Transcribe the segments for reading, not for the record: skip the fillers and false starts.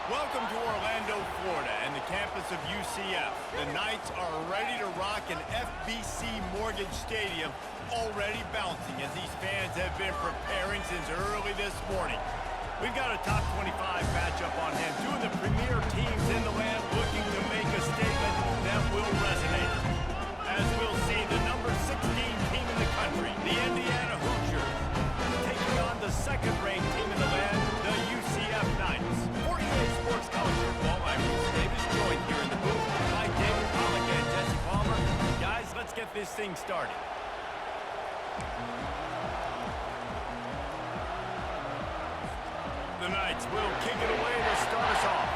Welcome to Orlando, Florida, and the campus of UCF. The Knights are ready to rock an FBC Mortgage Stadium, already bouncing as these fans have been preparing since early this morning. We've got a top 25 matchup on hand. Two of the premier teams in the land looking to make a statement that will resonate. As we'll see, the number 16 team in the country, the Indiana Hoosiers, taking on the second-ranked team in the land, the UCF Knights. For EA Sports College Football, I'm Reese Davis, joined here in the booth by David Pollock and Jesse Palmer. Guys, let's get this thing started. The Knights will kick it away to start us off.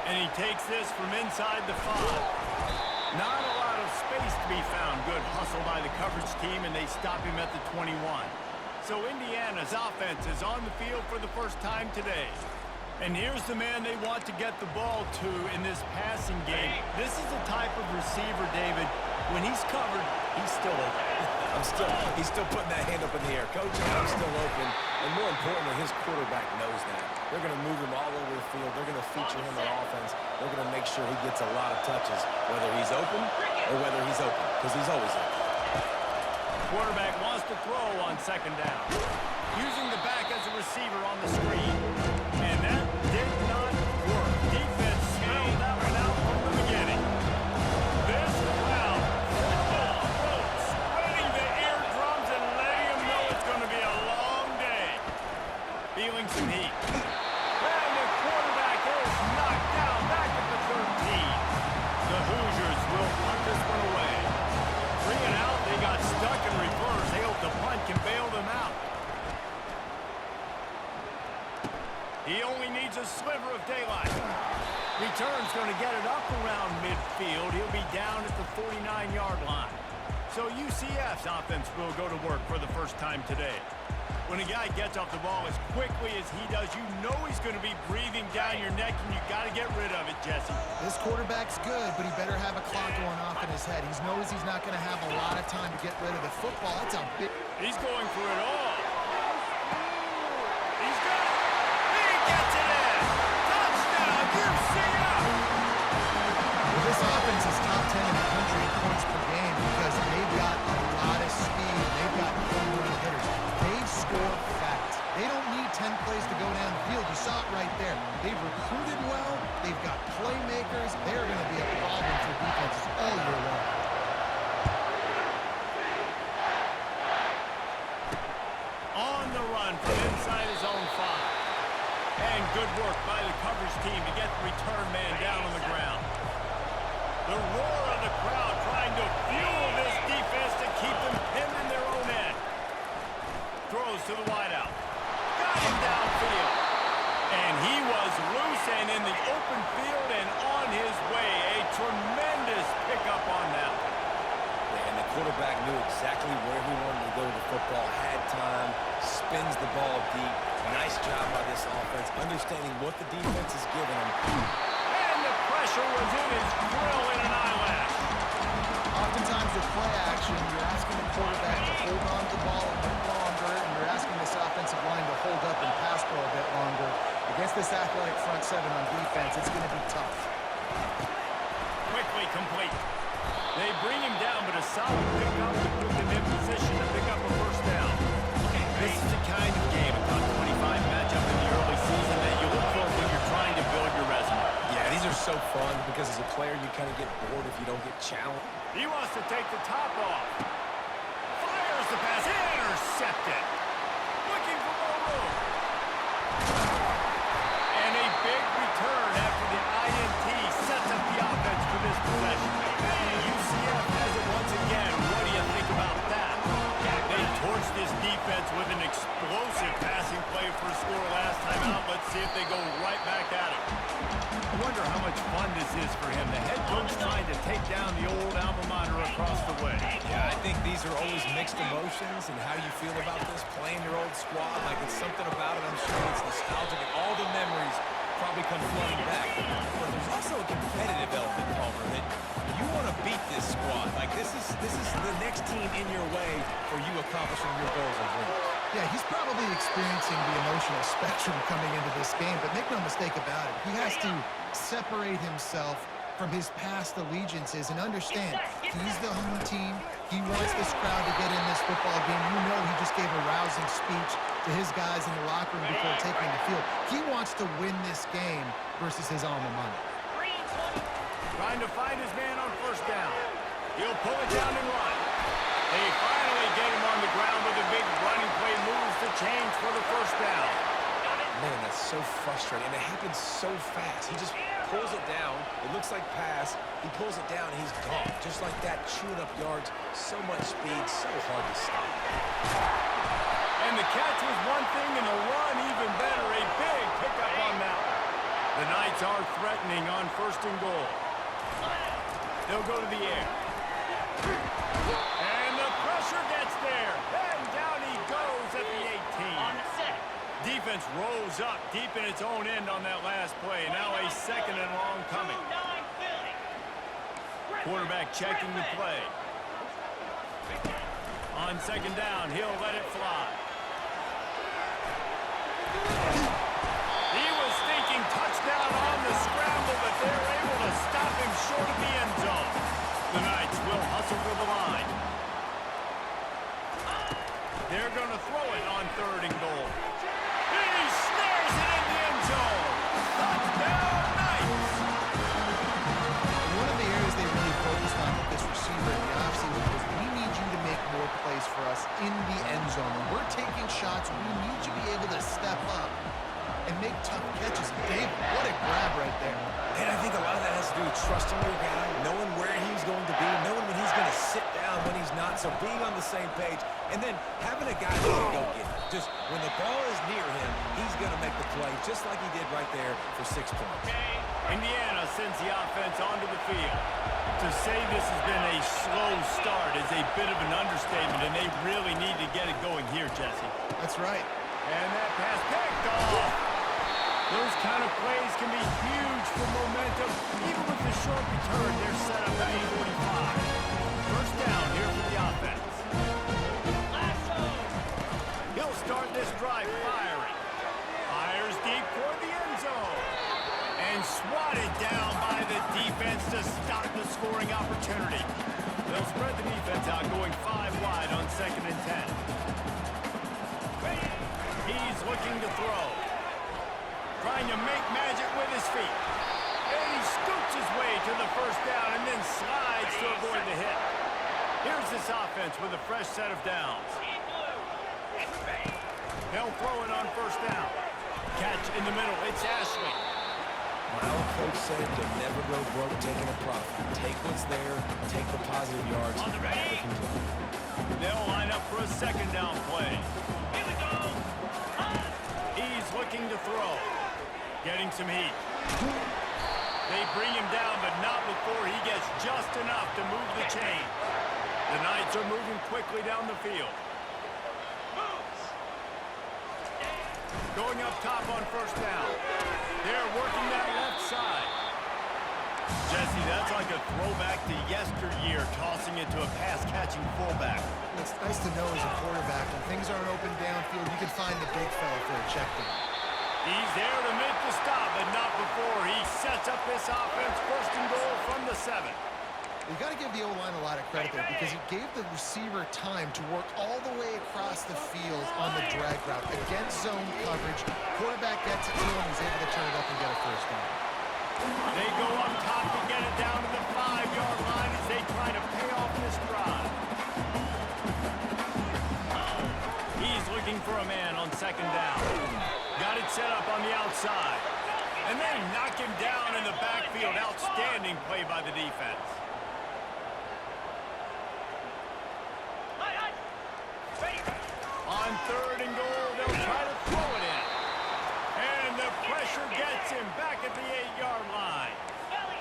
And he takes this from inside the 5. Not a lot of space to be found. Good hustle by the coverage team, and they stop him at the 21. So Indiana's offense is on the field for the first time today. And here's the man they want to get the ball to in this passing game. This is the type of receiver, David, when he's covered, he's still open. He's still putting that hand up in the air. Coach, I'm still open. And more importantly, his quarterback knows that. They're going to move him all over the field. They're going to feature him on offense. They're going to make sure he gets a lot of touches, whether he's open or whether he's open, because he's always open. Quarterback wants to throw on second down. Using the back as a receiver on the screen. And that did not work. Defense smelled that one out from the beginning. This crowd, football throats, spreading the eardrums and letting them know it's going to be a long day. Feeling some heat. And the quarterback is knocked down back at the 13. The Hoosiers will punt this one away. 3 and out, they got stuck in reverse. They hope the punt can bail them out. He only needs a sliver of daylight. Return's going to get it up around midfield. He'll be down at the 49-yard line. So UCF's offense will go to work for the first time today. When a guy gets off the ball as quickly as he does, you know he's going to be breathing down your neck, and you got to get rid of it, Jesse. This quarterback's good, but he better have a clock going off in his head. He knows he's not going to have a lot of time to get rid of the football. That's a big... He's going for it all. He's got it. He gets it in. Touchdown, UCF. Well, this offense is top 10 in the country in points per game because they've got a lot of speed. They've got home run hitters. They score fast. They don't need 10 plays to go down the field. You saw it right there. They've recruited well. They've got playmakers. They're going to be a problem for defenses all year long. On the run from inside his own 5. And good work by the coverage team to get the return man down on the ground. The roar of the crowd trying to fuel this defense to keep them pinned in their own end. Throws to the wideout. Got him downfield. And he was loose and in the open field and on his way. A tremendous pickup on that one. And the quarterback knew exactly where he wanted to go with the football, had time, spins the ball deep. Nice job by this offense, understanding what the defense is giving him. And the pressure was in his grill in an eyelash. Oftentimes with play action, you're asking the quarterback to hold on to the ball a bit longer, and you're asking this offensive line to hold up and pass for a bit longer. Against this athletic front 7 on defense, it's going to be tough. Quickly complete. They bring him down, but a solid pickup to put them in position to pick up a first down. This is the kind of game, a top 25 matchup in the early season that you look for when you're trying to build your resume. Yeah, these are so fun because as a player, you kind of get bored if you don't get challenged. He wants to take the top off. Fires the pass. Intercepted. Looking for more room. And a big return after the INT sets up the offense for this possession. UCF has it once again. What do you think about that? They torched this defense with an explosive passing play for a score last time out. Let's see if they go right back at it. I wonder how much fun this is for him. The head coach trying to take down the old alma mater across the way. Yeah, I think these are always mixed emotions and how you feel about this, playing your old squad. Like it's something about it, I'm sure it's nostalgic and all the memories from probably come flooding back. But there's also a competitive element, Palmer, that you want to beat this squad. Like, this is the next team in your way for you accomplishing your goals and dreams. Yeah, he's probably experiencing the emotional spectrum coming into this game, but make no mistake about it. He has to separate himself from his past allegiances and understand he's the home team. He wants this crowd to get in this football game. You know he just gave a rousing speech to his guys in the locker room before taking the field. He wants to win this game versus his alma mater. Trying to find his man on first down. He'll pull it down and run. They finally get him on the ground with a big running play, moves the chains for the first down. Man, that's so frustrating, and it happens so fast. He just pulls it down. It looks like pass. He pulls it down, and he's gone. Just like that, chewing up yards. So much speed, so hard to stop. And the catch was one thing, and the run even better. A big pickup on that one. The Knights are threatening on first and goal. They'll go to the air. And the pressure gets there. And down he goes at the 18. On the set. Defense rose up deep in its own end on that last play. Now a second and long coming. Quarterback checking the play. On second down, he'll let it fly. He was thinking touchdown on the scramble, but they're able to stop him short of the end zone. The Knights will hustle for the line. They're going to throw it on third and goal. He snares it in the end zone. Touchdown, Knights! One of the areas they really focused on with this receiver in the offseason was we need you to make more plays for us in the end zone. When we're taking shots, we need you to be able to step up and make tough catches. Dave, what a grab right there. And I think a lot of that has to do with trusting your guy, knowing where he's going to be, knowing when he's going to sit down, when he's not. So being on the same page, and then having a guy who can go get it. Just when the ball is near him, he's going to make the play, just like he did right there for 6 points. Indiana sends the offense onto the field. To say this has been a slow start is a bit of an understatement, and they really need to get it going here, Jesse. That's right. And that pass picked off. Those kind of plays can be huge for momentum. Even with the short return, they're set up at 8:45. First down here for the offense. He'll start this drive firing. Fires deep toward the end zone. And swatted down by the defense to stop the scoring opportunity. They'll spread the defense out, going 5 wide on second and 10. He's looking to throw. Trying to make magic with his feet. And he scoots his way to the first down and then slides to avoid the hit. Here's this offense with a fresh set of downs. They'll throw it on first down. Catch in the middle. It's Ashley. My old coach said you'll never go broke taking a profit. Take what's there, take the positive yards. On the ready. They'll line up for a second down play. Here we go. He's looking to throw. Getting some heat. They bring him down, but not before he gets just enough to move the chain. The Knights are moving quickly down the field. Going up top on first down. They're working that left side. Jesse, that's like a throwback to yesteryear, tossing it to a pass-catching fullback. It's nice to know as a quarterback, when things aren't open downfield, you can find the big fella for a check down. He's there to make the stop, but not before he sets up this offense first and goal from the 7. You got to give the O-line a lot of credit there because he gave the receiver time to work all the way across the field on the drag route against zone coverage. Quarterback gets it to him, he's able to turn it up and get a first down. They go up top to get it down to the 5-yard line as they try to pay off this drive. He's looking for a man on second down. Got it set up on the outside. And they knock him down in the backfield. Outstanding play by the defense. On third and goal, they'll try to throw it in. And the pressure gets him back at the 8-yard line.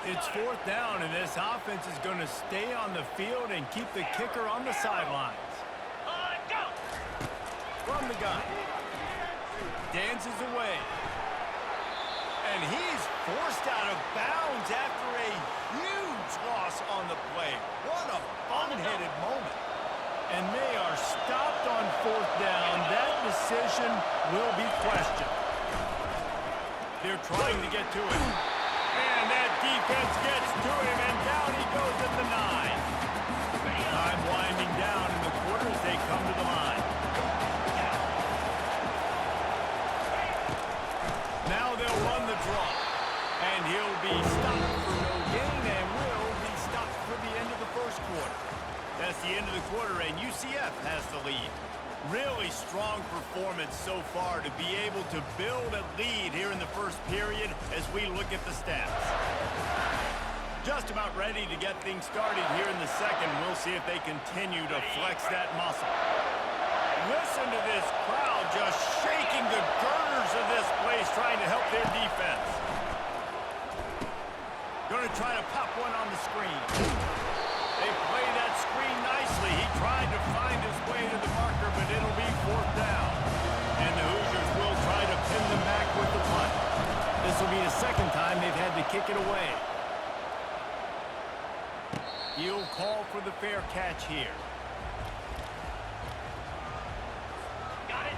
It's fourth down, and this offense is going to stay on the field and keep the kicker on the sidelines. From the gun. Dances away. And he's forced out of bounds after a huge loss on the play. What a fun-headed moment. And they are stopped on fourth down. That decision will be questioned. They're trying to get to him. And that defense gets to him, and down he goes at the 9. Time winding down in the quarter as they come to the line. Now they'll run the draw. And he'll be stopped for no gain and will be stopped for the end of the first quarter. That's the end of the quarter, and UCF has the lead. Really strong performance so far to be able to build a lead here in the first period as we look at the stats. Just about ready to get things started here in the second. We'll see if they continue to flex that muscle. Listen to this crowd just shaking the girders of this place, trying to help their defense. Going to try to pop one on the screen. They play that screen nicely. He tried to find his way to the marker, but it'll be fourth down. And the Hoosiers will try to pin them back with the punt. This will be the second time they've had to kick it away. He'll call for the fair catch here.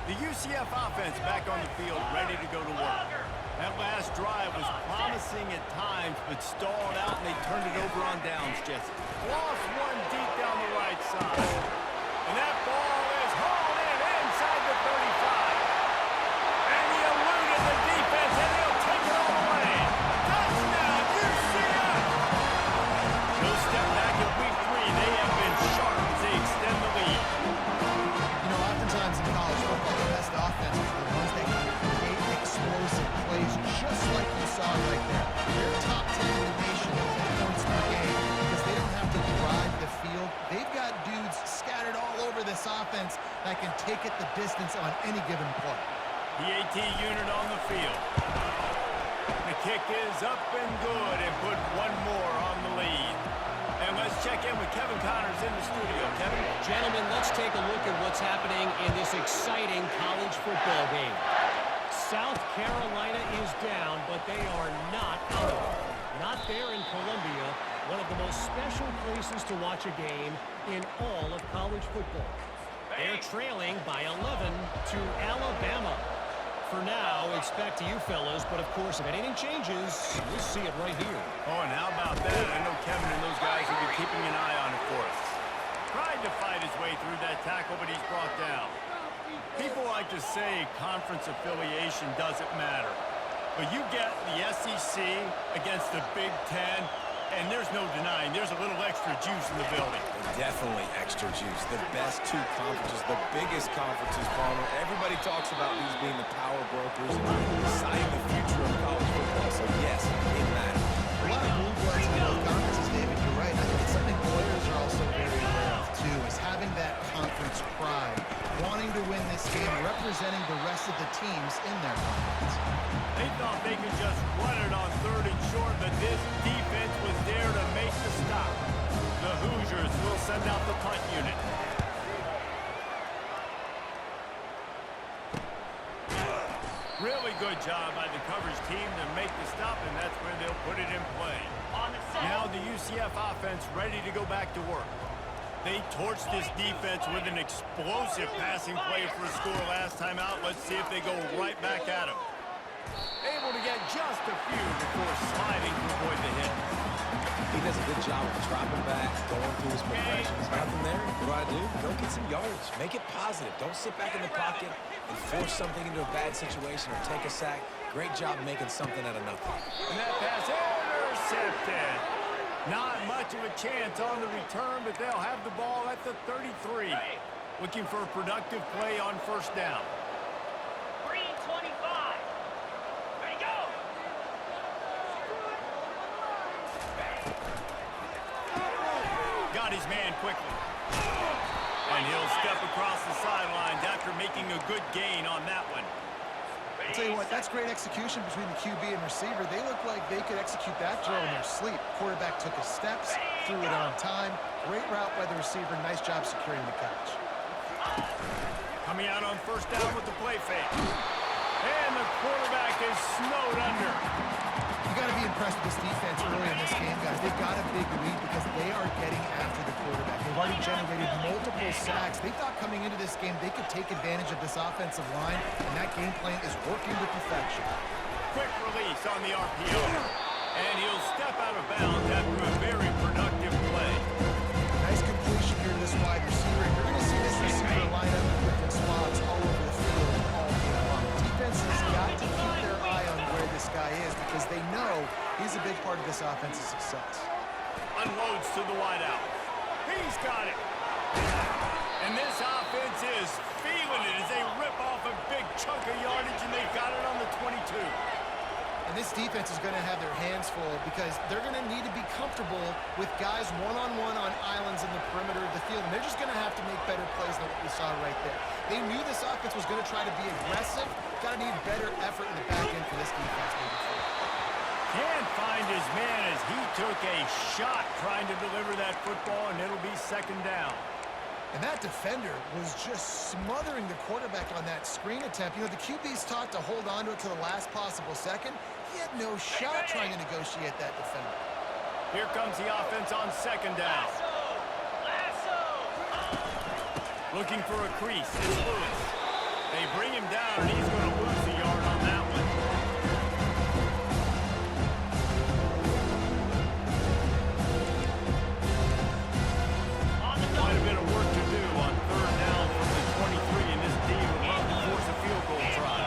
The UCF offense back on the field, ready to go to work. That last drive was promising at times, but stalled out, and they turned it over on downs, Jesse. Lost one deep down the right side. And that ball is hauled in inside the 35. And he eluded the defense, and he'll take it all the way. Touchdown, UCF! He'll step back in week 3. They have been sharp as they extend the lead. You know, oftentimes in college football, the best offenses are the ones that can create explosive plays, just like you saw right there. They're top 10 in the nation in points per game because they don't have to drive the field. They've got dudes scattered all over this offense that can take it the distance on any given play. The AT unit on the field. The kick is up and good, and put one more on the lead. And let's check in with Kevin Connors in the studio. Kevin? Gentlemen, let's take a look at what's happening in this exciting college football game. South Carolina is down, but they are not out of it. Not there in Columbia, one of the most special places to watch a game in all of college football. They're trailing by 11 to Alabama. For now, it's back to you fellas, but of course, if anything changes, we'll see it right here. Oh, and how about that? I know Kevin and those guys will be keeping an eye on it for us. Tried to fight his way through that tackle, but he's brought down. People like to say conference affiliation doesn't matter. But you get the SEC against the Big Ten, and there's no denying there's a little extra juice in the building. Definitely extra juice. The best two conferences, the biggest conferences, Palmer. Everybody talks about these being the power brokers and deciding the future of college football. So, yes, it matters. A lot of blue bloods in both conferences, David. You're right. I think it's something players are also very aware of, too, is having that conference pride, wanting to win this game, representing the rest of the teams in their conference. They thought they could just run it on 3rd and short, but this defense was there to make the stop. The Hoosiers will send out the punt unit. Really good job by the coverage team to make the stop, and that's where they'll put it in play. Now the UCF offense ready to go back to work. They torched this defense with an explosive passing play for a score last time out. Let's see if they go right back at him. Able to get just a few before sliding to avoid the hit. He does a good job of dropping back, going through his progressions. Nothing there. What do? Go get some yards. Make it positive. Don't sit back in the pocket and force something into a bad situation or take a sack. Great job making something out of nothing. And that pass intercepted. Not much of a chance on the return, but they'll have the ball at the 33. Looking for a productive play on first down. Got his man quickly. And he'll step across the sidelines after making a good gain on that one. I'll tell you what, that's great execution between the QB and receiver. They look like they could execute that throw in their sleep. Quarterback took his steps, threw it on time. Great route by the receiver. Nice job securing the catch. Coming out on first down with the play fake. And the quarterback is snowed under. multiple sacks. They thought coming into this game they could take advantage of this offensive line, and that game plan is working to perfection. Quick release on the RPO. And he'll step out of bounds after a very productive play. Nice completion here to this wide receiver. You're going to see this receiver line up in different spots all over the field all game long. Defense has got to keep their eye on where this guy is because they know he's a big part of this offense's success. Unloads to the wideout. He's got it. And this offense is feeling it as they rip off a big chunk of yardage, and they've got it on the 22. And this defense is going to have their hands full because they're going to need to be comfortable with guys one-on-one on islands in the perimeter of the field. And they're just going to have to make better plays than what we saw right there. They knew this offense was going to try to be aggressive. Got to need better effort in the back end for this defense moving forward. Can't find his man as he took a shot trying to deliver that football, and it'll be second down. And that defender was just smothering the quarterback on that screen attempt. You know, the QB's taught to hold on to it to the last possible second. He had no shot trying to negotiate that defender. Here comes the offense on second down. Looking for a crease. It's Lewis. They bring him down, and he's going to lose a yard on that one. Quite a bit of work to do on third down from the 23, and this D would love to force a field goal try.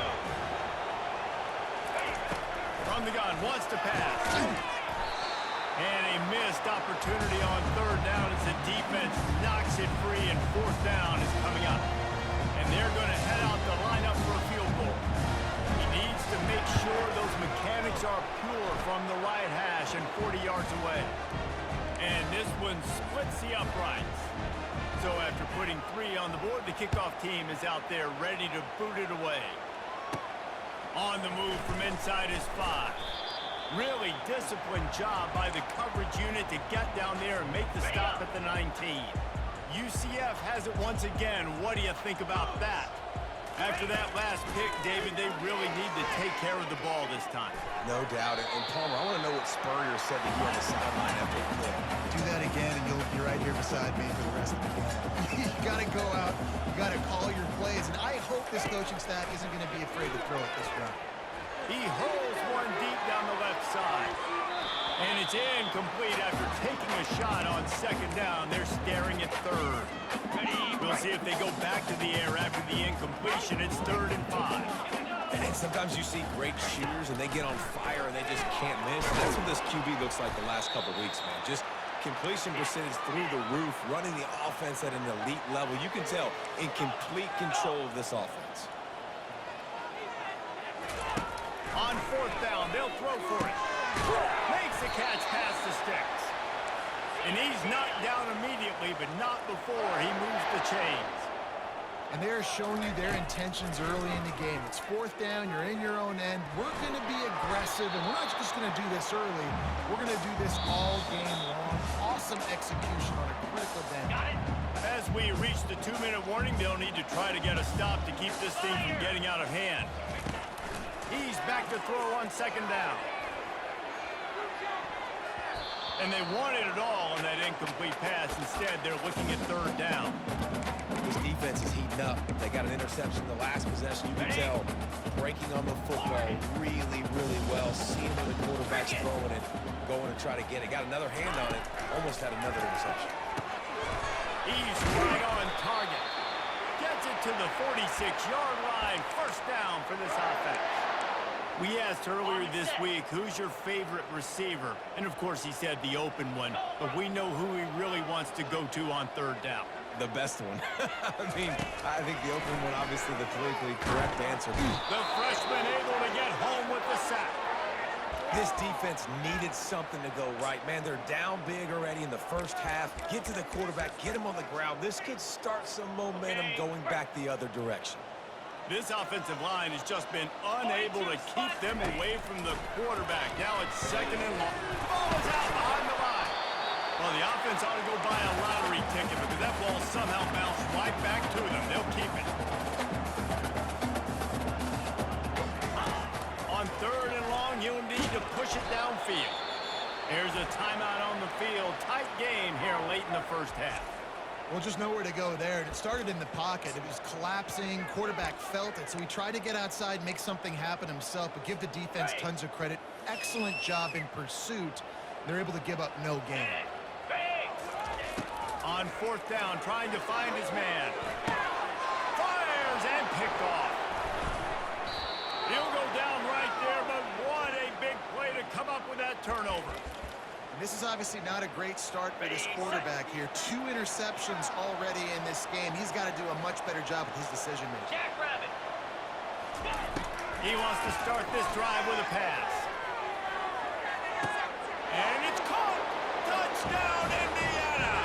From the gun, wants to pass. And a missed opportunity on third down as the defense knocks it free, and fourth down is coming up. And they're going to head out the lineup for a field goal. He needs to make sure those mechanics are pure from the right hash and 40 yards away. And this one splits the uprights. So after putting 3 on the board, the kickoff team is out there ready to boot it away. On the move from inside his 5. Really disciplined job by the coverage unit to get down there and make the stop at the 19. UCF has it once again. What do you think about that? After that last pick, David, they really need to take care of the ball this time. No doubt. And Palmer, I want to know what Spurrier said to you on the sideline after the play. Do that again, and you'll be right here beside me for the rest of the game. You got to go out. You got to call your plays. And I hope this coaching staff isn't going to be afraid to throw it this round. He hurls one deep down the left side. And it's incomplete after taking a shot on second down. They're staring at third. We'll see if they go back to the air after the incompletion. It's 3rd and 5. And sometimes you see great shooters, and they get on fire, and they just can't miss. And that's what this QB looks like the last couple weeks, man. Just completion percentage through the roof, running the offense at an elite level. You can tell in complete control of this offense. On 4th down, they'll throw for it. Makes the catch past the sticks. And he's knocked down immediately, but not before he moves the chains. And they're showing you their intentions early in the game. It's 4th down, you're in your own end. We're going to be aggressive, and we're not just going to do this early. We're going to do this all game long. Awesome execution on a critical down. As we reach the 2-minute warning, they'll need to try to get a stop to keep this thing from getting out of hand. He's back to throw on second down. And they wanted it all on that incomplete pass. Instead, they're looking at third down. This defense is heating up. They got an interception the last possession. You can tell breaking on the football really, really well. Seeing where the quarterback's throwing it, going to try to get it. Got another hand on it. Almost had another interception. He's right on target. Gets it to the 46-yard line. First down for this offense. We asked earlier this week, who's your favorite receiver? And, of course, he said the open one. But we know who he really wants to go to on third down. The best one. I mean, I think the open one, obviously, the politically correct answer. The freshman able to get home with the sack. This defense needed something to go right. Man, they're down big already in the first half. Get to the quarterback, get him on the ground. This could start some momentum going back the other direction. This offensive line has just been unable to keep them away from the quarterback. Now it's 2nd and long. Ball is out behind the line. Well, the offense ought to go buy a lottery ticket because that ball somehow bounced right back to them. They'll keep it. On 3rd and long, you'll need to push it downfield. There's a timeout on the field. Tight game here late in the first half. Well, just nowhere to go there. And it started in the pocket. It was collapsing. Quarterback felt it, so he tried to get outside, make something happen himself, but give the defense tons of credit. Excellent job in pursuit. They're able to give up no gain. On fourth down, trying to find his man. Fires and picked off. He'll go down right there, but what a big play to come up with that turnover. This is obviously not a great start for this quarterback here. 2 interceptions already in this game. He's got to do a much better job with his decision-making. He wants to start this drive with a pass. And it's caught! Touchdown, Indiana!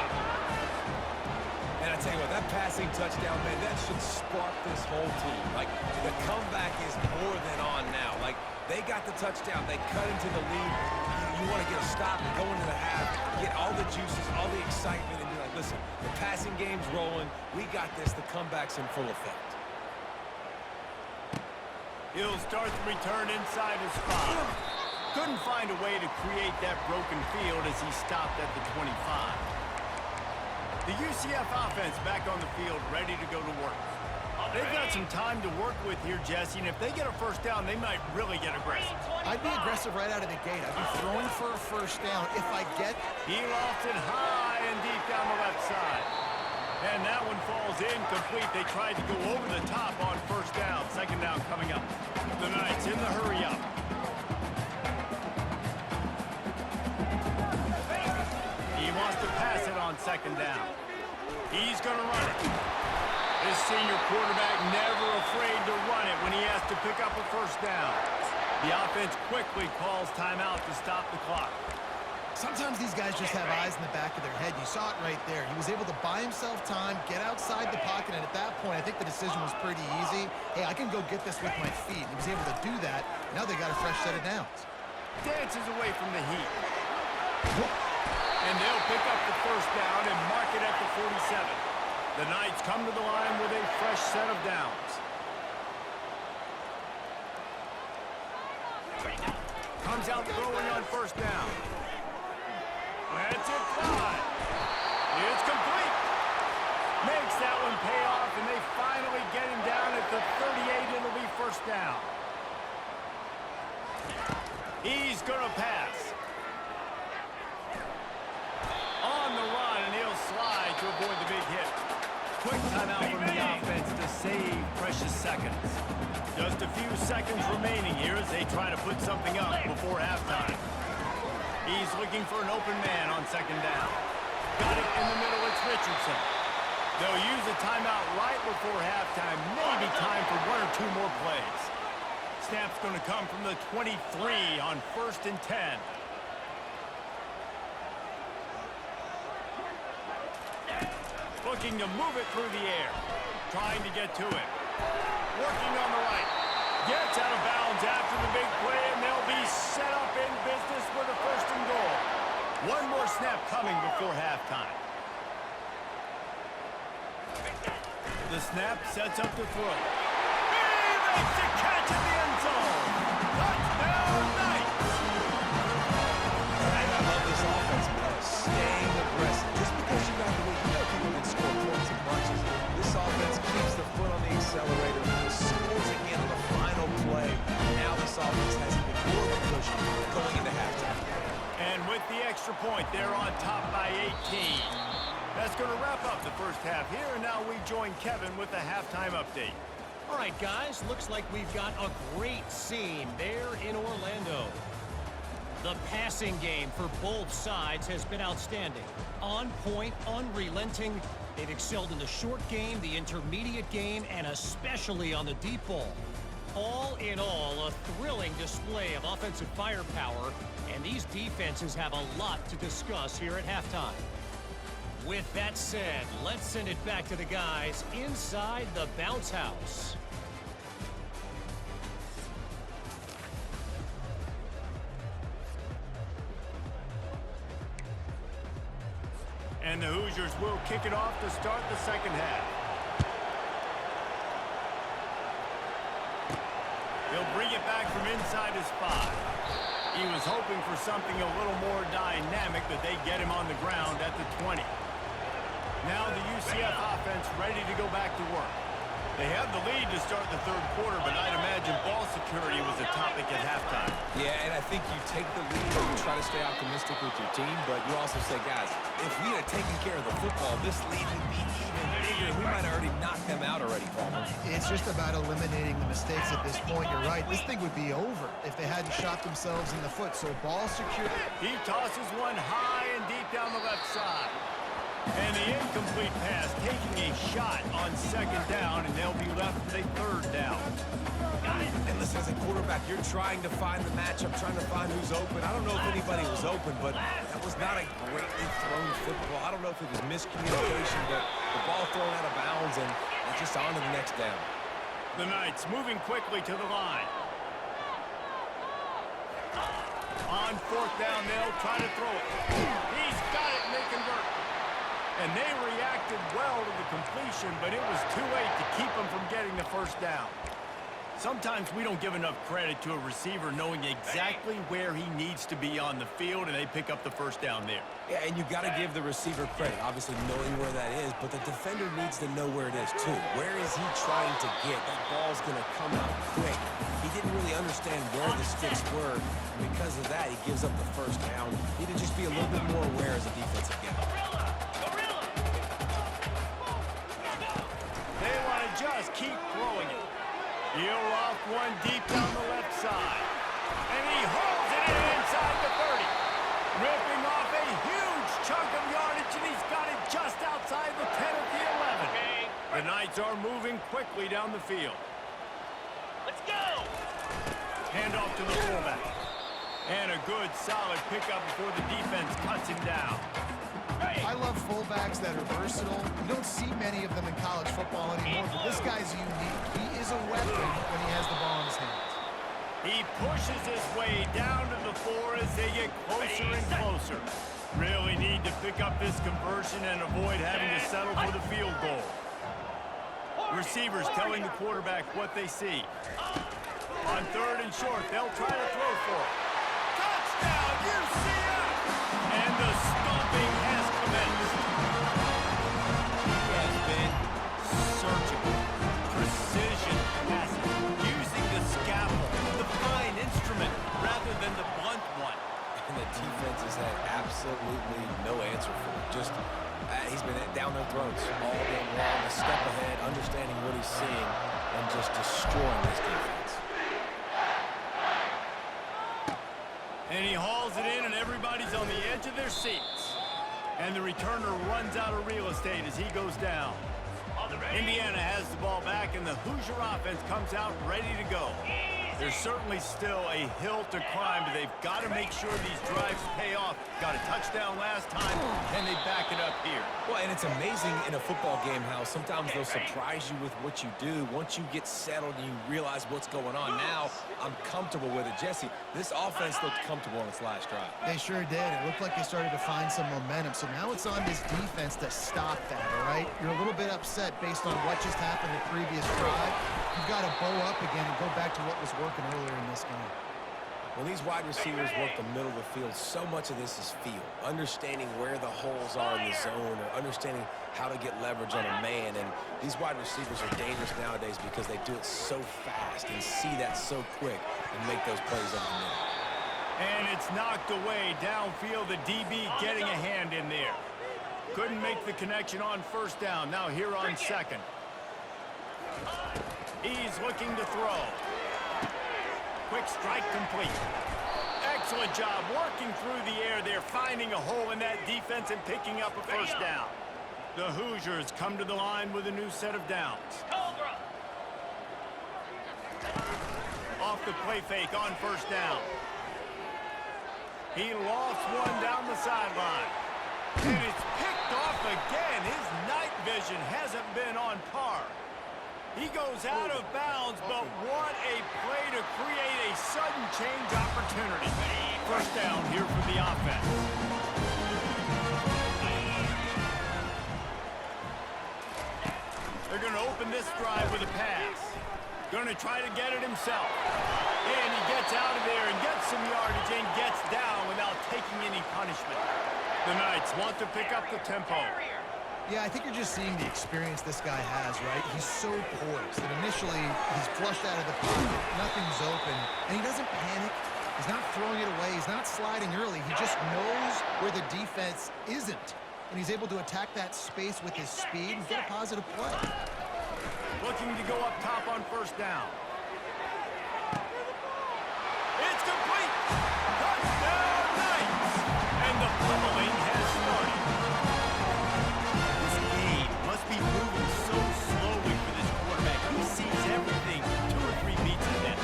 And I tell you what, that passing touchdown, man, that should spark this whole team. Like, the comeback is more than on now. Like, they got the touchdown. They cut into the lead. You want to get a stop and go into the half, get all the juices, all the excitement, and be like, listen, the passing game's rolling. We got this. The comeback's in full effect. He'll start the return inside his 5. Couldn't find a way to create that broken field as he stopped at the 25. The UCF offense back on the field, ready to go to work. They've got some time to work with here, Jesse, and if they get a first down, they might really get aggressive. I'd be aggressive right out of the gate. I'd be throwing for a first down if I get... He lofted high and deep down the left side. And that one falls incomplete. They tried to go over the top on first down. Second down coming up. The Knights in the hurry up. He wants to pass it on second down. He's going to run it. This senior quarterback never afraid to run it when he has to pick up a first down. The offense quickly calls timeout to stop the clock. Sometimes these guys just have eyes in the back of their head. You saw it right there. He was able to buy himself time, get outside the pocket, and at that point, I think the decision was pretty easy. Hey, I can go get this with my feet. He was able to do that. Now they got a fresh set of downs. Dances away from the heat. And they'll pick up the first down and mark it at the 47. The Knights come to the line with a fresh set of downs. Comes out throwing on first down. That's it, fly. It's complete. Makes that one pay off, and they finally get him down at the 38. It'll be first down. He's going to pass. On the run, and he'll slide to avoid the big hit. Quick timeout from the offense to save precious seconds. Just a few seconds remaining here as they try to put something up before halftime. He's looking for an open man on second down. Got it in the middle, it's Richardson. They'll use a timeout right before halftime. Maybe time for 1 or 2 more plays. Snap's going to come from the 23 on 1st and 10. Looking to move it through the air. Trying to get to it. Working on the right. Gets out of bounds after the big play, and they'll be set up in business with a 1st and goal. One more snap coming before halftime. The snap sets up the throw. He makes the catch in the end zone. Touchdown, Knights! I love this offense, man. Staying aggressive. Just because you got the way you know people can score points in bunches. This offense keeps the foot on the accelerator. Scores again on the final play. Now this offense has even more of a push going into halftime. And with the extra point, they're on top by 18. That's going to wrap up the first half here, and now we join Kevin with the halftime update. All right, guys, looks like we've got a great scene there in Orlando. The passing game for both sides has been outstanding. On point, unrelenting. They've excelled in the short game, the intermediate game, and especially on the deep ball. All in all, a thrilling display of offensive firepower, and these defenses have a lot to discuss here at halftime. With that said, let's send it back to the guys inside the bounce house. And the Hoosiers will kick it off to start the second half. He'll bring it back from inside his 5. He was hoping for something a little more dynamic, but they get him on the ground at the 20. Now the UCF offense ready to go back to work. They had the lead to start the third quarter, but I'd imagine ball security was a topic at halftime. Yeah, and I think you take the lead and you try to stay optimistic with your team, but you also say, guys, if we had taken care of the football, this lead would be even bigger. We might have already knocked them out already, Palmer. It's just about eliminating the mistakes at this point. You're right. This thing would be over if they hadn't shot themselves in the foot. So ball security. He tosses one high and deep down the left side. And the incomplete pass taking a shot on second down, and they'll be left with a third down. And listen, as a quarterback, you're trying to find the matchup, trying to find who's open. I don't know if anybody was open, but that was not a greatly thrown football. I don't know if it was miscommunication, but the ball thrown out of bounds, and just on to the next down. The Knights moving quickly to the line. On fourth down, they'll try to throw it. He's got it, and they convert. And they reacted well to the completion, but it was too late to keep them from getting the first down. Sometimes we don't give enough credit to a receiver knowing exactly where he needs to be on the field, and they pick up the first down there. Yeah, and you got to give the receiver credit, obviously knowing where that is, but the defender needs to know where it is too. Where is he trying to get? That ball's going to come out quick. He didn't really understand where the sticks were, and because of that, he gives up the first down. He needed to just be a little bit more aware as a defensive guy. They want to just keep throwing it. He'll off one deep down the left side. And he holds it in inside the 30. Ripping off a huge chunk of yardage, and he's got it just outside the 10 at the 11. The Knights are moving quickly down the field. Let's go! Hand off to the fullback. And a good, solid pickup before the defense cuts him down. I love fullbacks that are versatile. You don't see many of them in college football anymore, but this guy's unique. He is a weapon when he has the ball in his hands. He pushes his way down to the floor as they get closer and closer. Really need to pick up this conversion and avoid having to settle for the field goal. Receivers telling the quarterback what they see. On third and short, they'll try to throw for it. Touchdown, UCF! And the stomping has commenced. He has been surgical, precision passing, using the scalpel, the fine instrument, rather than the blunt one. And the defense has had absolutely no answer for it. Just, he's been down their throats all game long, a step ahead, understanding what he's seeing, and just destroying this defense. And he hauls it in, and everybody's on the edge of their seats. And the returner runs out of real estate as he goes down. Indiana has the ball back, and the Hoosier offense comes out ready to go. There's certainly still a hill to climb, but they've got to make sure these drives pay off. Got a touchdown last time, and they back it up here. Well, and it's amazing in a football game how sometimes they'll surprise you with what you do. Once you get settled and you realize what's going on, now I'm comfortable with it. Jesse, this offense looked comfortable on its last drive. They sure did. It looked like they started to find some momentum. So now it's on this defense to stop that, all right? You're a little bit upset based on what just happened the previous drive. You've got to bow up again and go back to what was working earlier in this game. When these wide receivers work the middle of the field, so much of this is feel. Understanding where the holes are in the zone, or understanding how to get leverage on a man. And these wide receivers are dangerous nowadays because they do it so fast and see that so quick and make those plays over the middle. And it's knocked away downfield. The DB getting a hand in there. Couldn't make the connection on first down. Now here on second. He's looking to throw. Quick strike complete. Excellent job working through the air there, finding a hole in that defense and picking up a first down. The Hoosiers come to the line with a new set of downs. Off the play fake on first down. He lost one down the sideline. And it's picked off again. His night vision hasn't been on par. He goes out of bounds, but what a play to create a sudden change opportunity. First down here for the offense. They're going to open this drive with a pass. Going to try to get it himself. And he gets out of there and gets some yardage and gets down without taking any punishment. The Knights want to pick up the tempo. Yeah, I think you're just seeing the experience this guy has, right? He's so poised that initially he's flushed out of the pocket, nothing's open, and he doesn't panic. He's not throwing it away. He's not sliding early. He just knows where the defense isn't, and he's able to attack that space with his speed and get a positive play. Looking to go up top on first down. It's complete. Touchdown, Knights! And the pummeling has started. This game must be moving so slowly for this quarterback. He sees everything 2 or 3 beats ahead.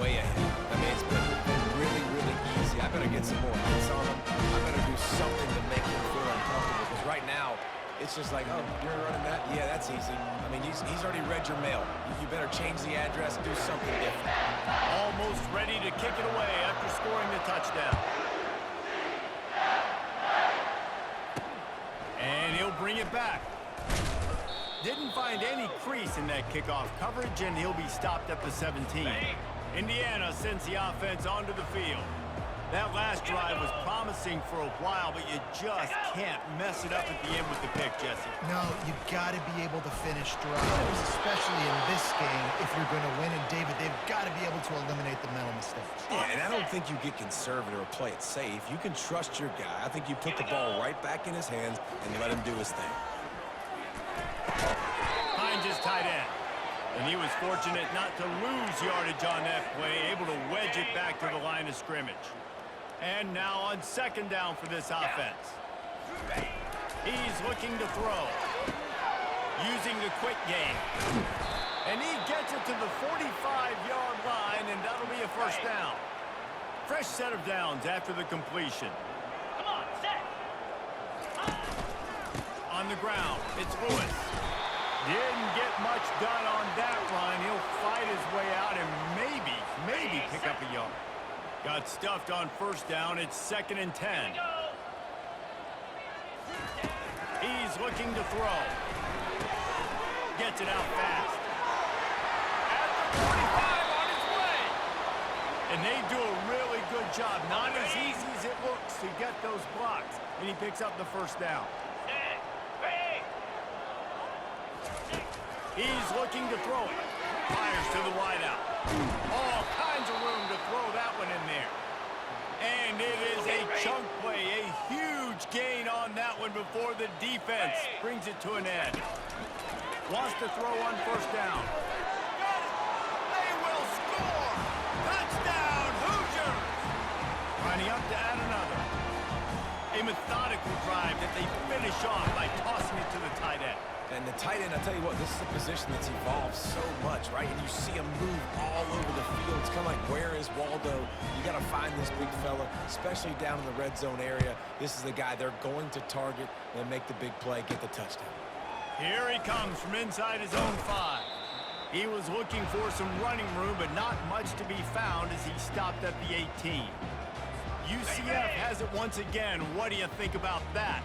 Way ahead. I mean, it's been really, really easy. I better get some more hits on him. I better do something to make him feel uncomfortable. Because right now, it's just like, oh, you're running that? Yeah, that's easy. I mean, he's already read your mail. You better change the address, do something different. Almost ready to kick it away after scoring the touchdown. And he'll bring it back. Didn't find any crease in that kickoff coverage, and he'll be stopped at the 17. Indiana sends the offense onto the field. That last drive was promising for a while, but you just can't mess it up at the end with the pick, Jesse. No, you've got to be able to finish drives, especially in this game if you're going to win. And, David, they've got to be able to eliminate the mental mistakes. Yeah, and I don't think you get conservative or play it safe. You can trust your guy. I think you put the ball right back in his hands and let him do his thing. Hines is tight end. And he was fortunate not to lose yardage on that play, able to wedge it back to the line of scrimmage. And now on second down for this offense. He's looking to throw. Using the quick game. And he gets it to the 45-yard line, and that'll be a first down. Fresh set of downs after the completion. Come on, set. On the ground, it's Lewis. Didn't get much done on that run. He'll fight his way out and maybe pick up a yard. Got stuffed on first down. It's 2nd and 10. He's looking to throw. Gets it out fast. At the 45 on his way. And they do a really good job. Not as easy as it looks to get those blocks. And he picks up the first down. He's looking to throw it. Fires to the wideout. All kinds of room to throw that one in there. And it is a chunk play, a huge gain on that one before the defense brings it to an end. Wants to throw on first down. Got it. They will score. Touchdown, Hoosiers. Lining up to add another. A methodical drive that they finish off by tossing it to the tight end. And the tight end, I'll tell you what, this is a position that's evolved so much, right? And you see him move all over the field. It's kind of like, where is Waldo? You got to find this big fella, especially down in the red zone area. This is the guy they're going to target and make the big play, get the touchdown. Here he comes from inside his own 5. He was looking for some running room, but not much to be found as he stopped at the 18. UCF has it once again. What do you think about that?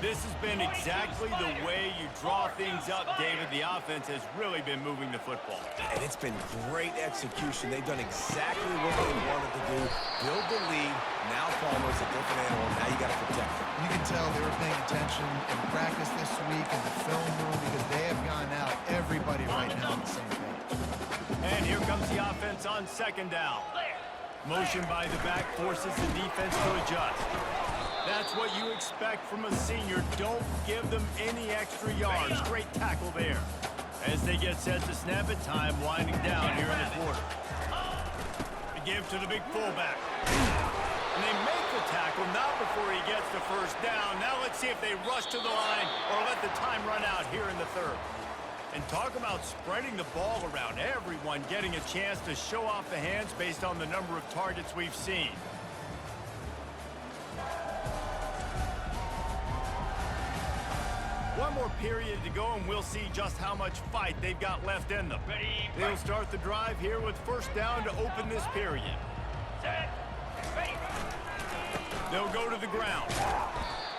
This has been exactly the way you draw things up, David. The offense has really been moving the football. And it's been great execution. They've done exactly what they wanted to do. Build the lead. Now Palmer's a different animal. Now you got to protect him. You can tell they were paying attention in practice this week in the film room because they have gone out, everybody right now on the same page. And here comes the offense on second down. Motion by the back forces the defense to adjust. That's what you expect from a senior. Don't give them any extra yards. Great tackle there. As they get set to snap it, time winding down here in the quarter. The give to the big fullback. And they make the tackle, not before he gets the first down. Now let's see if they rush to the line or let the time run out here in the third. And talk about spreading the ball around. Everyone getting a chance to show off the hands based on the number of targets we've seen. One more period to go, and we'll see just how much fight they've got left in them. They'll start the drive here with first down to open this period. They'll go to the ground.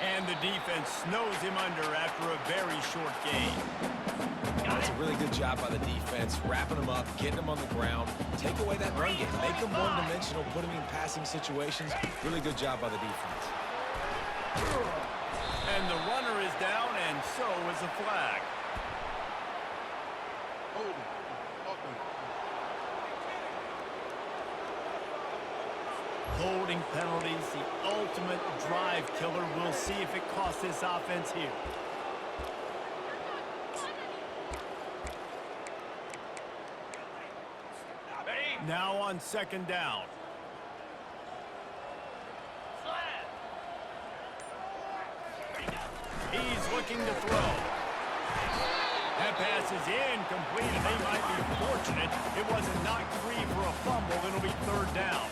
And the defense snows him under after a very short game. That's a really good job by the defense, wrapping him up, getting him on the ground, take away that run game, make him one-dimensional, put him in passing situations. Really good job by the defense. And the runner is down, and so is a flag. Holding penalties, the ultimate drive killer. We'll see if it costs this offense here. Now on second down. He's looking to throw. That pass is incomplete, and they might be fortunate it wasn't knocked free for a fumble. It'll be third down.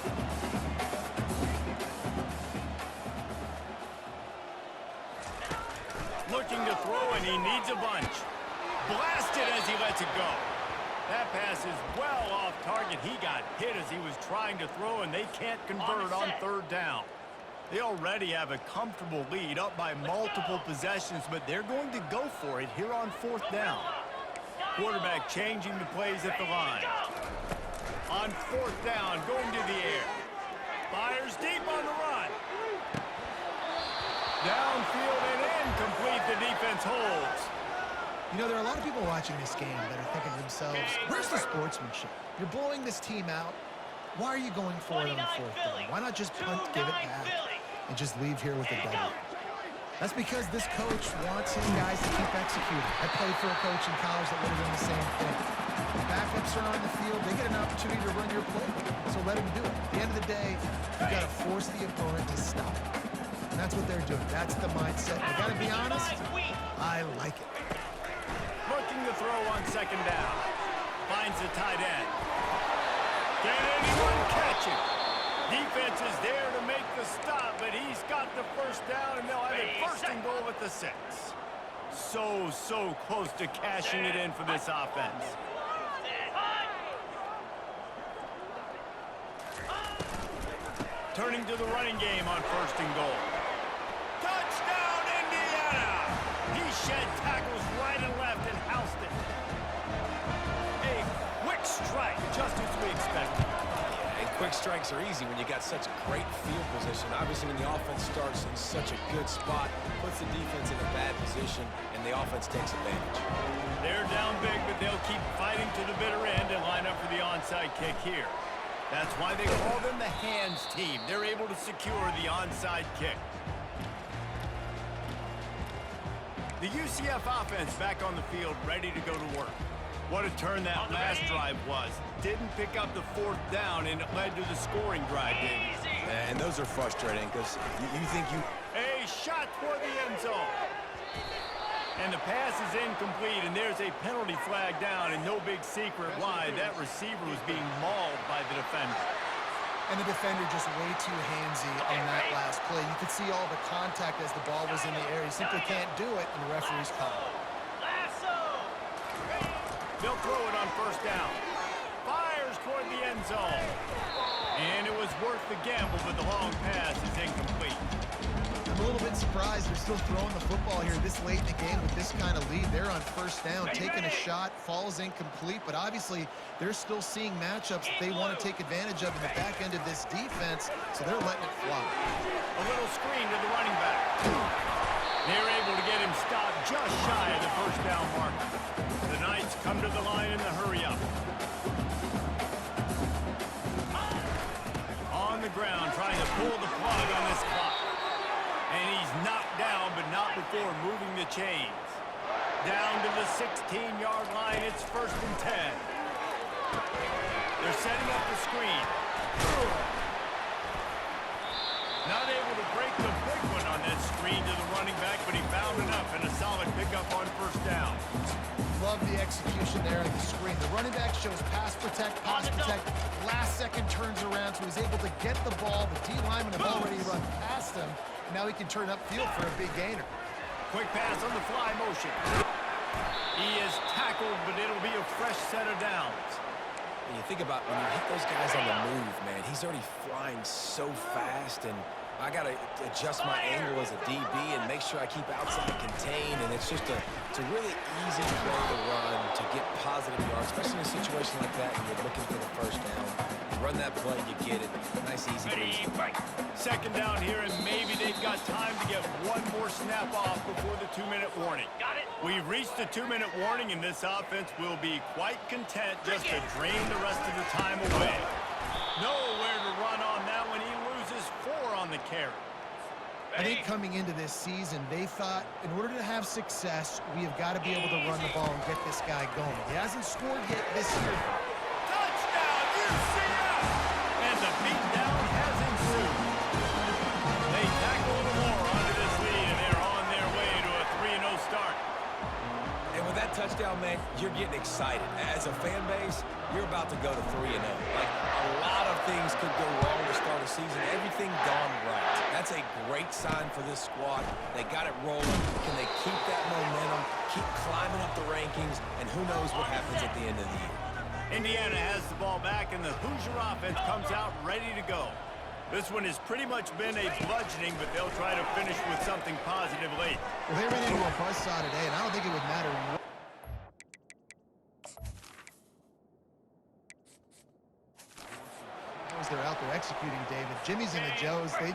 Looking to throw, and he needs a bunch. Blasted as he lets it go. That pass is well off target. He got hit as he was trying to throw, and they can't convert on third down. They already have a comfortable lead, up by multiple possessions, but they're going to go for it here on fourth down. Quarterback changing the plays at the line. On fourth down, going to the air. Fires deep on the run. Downfield and incomplete. The defense holds. You know, there are a lot of people watching this game that are thinking to themselves, where's the sportsmanship? You're blowing this team out. Why are you going for it on fourth down? Why not just punt, give it back, and just leave here with a W? That's because this coach wants his guys to keep executing. I played for a coach in college that would have done the same thing. The backups are on the field. They get an opportunity to run your play, so let them do it. At the end of the day, you've got to force the opponent to stop. And that's what they're doing. That's the mindset. I got to be honest, I like it. Looking to throw on second down. Finds the tight end. Can anyone catch it? Defense is there to make the stop, but he's got the first down, and they'll have it first and goal at the 6. So close to cashing it in for this offense. Turning to the running game on first and goal. Touchdown, Indiana! He shed tackles right and left and housed it. A quick strike, just as we expected. And quick strikes are easy when you got such great field position. Obviously, when the offense starts in such a good spot, puts the defense in a bad position, and the offense takes advantage. They're down big, but they'll keep fighting to the bitter end and line up for the onside kick here. That's why they call them the hands team. They're able to secure the onside kick. The UCF offense back on the field, ready to go to work. What a turn that last drive was. Didn't pick up the fourth down, and it led to the scoring drive, David. And those are frustrating because you think you... A shot toward the end zone. And the pass is incomplete, and there's a penalty flag down, and no big secret why. That receiver was being mauled by the defender. And the defender just way too handsy on that last play. You could see all the contact as the ball was in the air. He simply can't do it, and the referee's call. They'll throw it on first down. Fires toward the end zone. And it was worth the gamble, but the long pass is incomplete. I'm a little bit surprised they're still throwing the football here this late in the game with this kind of lead. They're on first down, taking a shot, falls incomplete, but obviously they're still seeing matchups that they want to take advantage of in the back end of this defense, so they're letting it fly. A little screen to the running back. They're able to get him stopped just shy of the first down mark. The Knights come to the line in the hurry-up. On the ground, trying to pull the plug on this clock. And he's knocked down, but not before moving the chains. Down to the 16-yard line, it's first and 10. They're setting up the screen. Not able to break the big one on that screen to the running back, but he found enough and a solid pickup on first down. Love the execution there on the screen. The running back shows pass protect. Last second turns around, so he's able to get the ball. The D linemen have already run past him. Now he can turn upfield for a big gainer. Quick pass on the fly motion. He is tackled, but it'll be a fresh set of downs. When you think about when you hit those guys on the move, man, he's already flying so fast, and I got to adjust my angle as a DB and make sure I keep outside contained, and it's just it's a really easy play to run to get positive yards, especially in a situation like that when you're looking for the first down. You run that play, you get it. Nice, easy breezy. Second down here, and maybe they've got time to get one more snap off before the 2-minute warning. Got it. We've reached the 2-minute warning, and this offense will be quite content just to drain the rest of the time away. Nowhere to run on that when he loses 4 on the carry. I think coming into this season, they thought in order to have success, we have got to be able to run the ball and get this guy going. He hasn't scored yet this year. Touchdown, UCF! And the beatdown has ensued. They tackle the more onto this lead, and they're on their way to a 3-0 start. And with that touchdown, man, you're getting excited. As a fan base, you're about to go to 3-0. Like, a lot of things could go wrong to start a season. Everything gone right. That's a great sign for this squad. They got it rolling. Can they keep that momentum, keep climbing up the rankings, and who knows what happens at the end of the year. Indiana has the ball back, and the Hoosier offense comes out ready to go. This one has pretty much been a bludgeoning, but they'll try to finish with something positive late. Well, they ran into a buzzsaw today, and I don't think it would matter what. They're out there executing, David. Jimmy's and the Joes, they're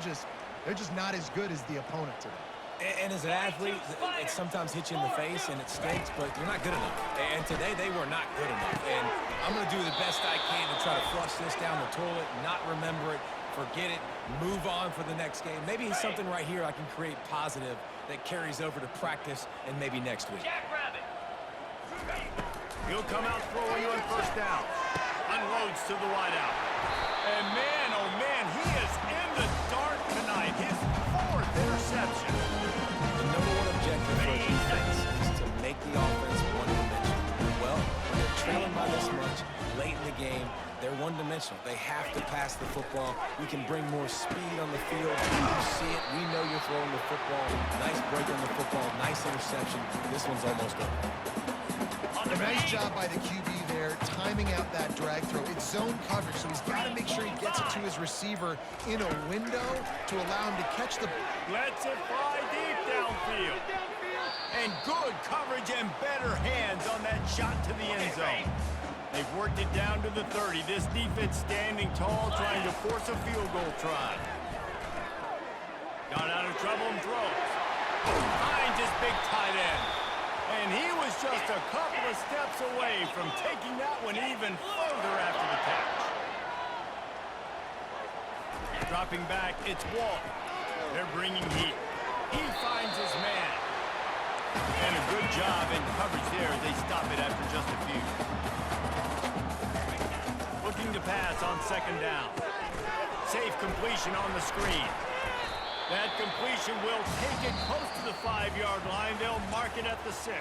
just not as good as the opponent today. And as an athlete, it sometimes hits you in the face, and it stinks, but you're not good enough. And today, they were not good enough. And I'm going to do the best I can to try to flush this down the toilet, not remember it, forget it, move on for the next game. Maybe something right here I can create positive that carries over to practice and maybe next week. Jackrabbit. He'll come out throwing on first down. Unloads to the wideout. And man, oh man, he is in the dark tonight. His 4th interception. The number one objective for a defense is to make the offense one-dimensional. Well, when they're trailing by this much late in the game, they're one-dimensional. They have to pass the football. We can bring more speed on the field. You see it. We know you're throwing the football. Nice break on the football. Nice interception. This one's almost over. A nice job by the QB there, timing out that drag throw. It's zone coverage, so he's got to make sure he gets it to his receiver in a window to allow him to catch the... Lets it fly deep downfield. And good coverage and better hands on that shot to the end zone. They've worked it down to the 30. This defense standing tall, trying to force a field goal try. Got out of trouble and throws. Finds his big tight end. And he was just a couple of steps away from taking that one even further after the catch. Dropping back, it's Walt. They're bringing heat. He finds his man. And a good job in coverage there as they stop it after just a few. Looking to pass on second down. Safe completion on the screen. That completion will take it close to the 5-yard line. They'll mark it at the 6.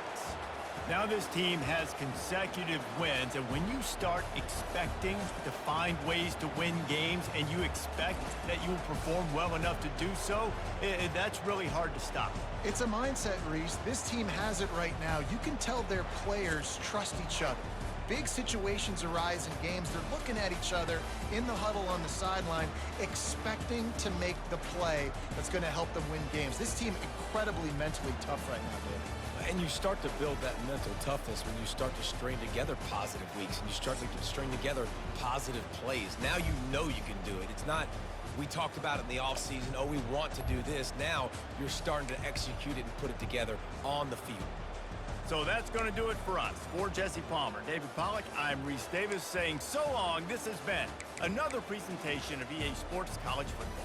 Now this team has consecutive wins, and when you start expecting to find ways to win games and you expect that you will perform well enough to do so, that's really hard to stop. It's a mindset, Reese. This team has it right now. You can tell their players trust each other. Big situations arise in games. They're looking at each other in the huddle on the sideline, expecting to make the play that's going to help them win games. This team incredibly mentally tough right now, David. And you start to build that mental toughness when you start to string together positive weeks and you start to string together positive plays. Now you know you can do it. It's not, we talked about it in the offseason, oh, we want to do this. Now you're starting to execute it and put it together on the field. So that's going to do it for us. For Jesse Palmer, David Pollack, I'm Reese Davis saying so long. This has been another presentation of EA Sports College Football.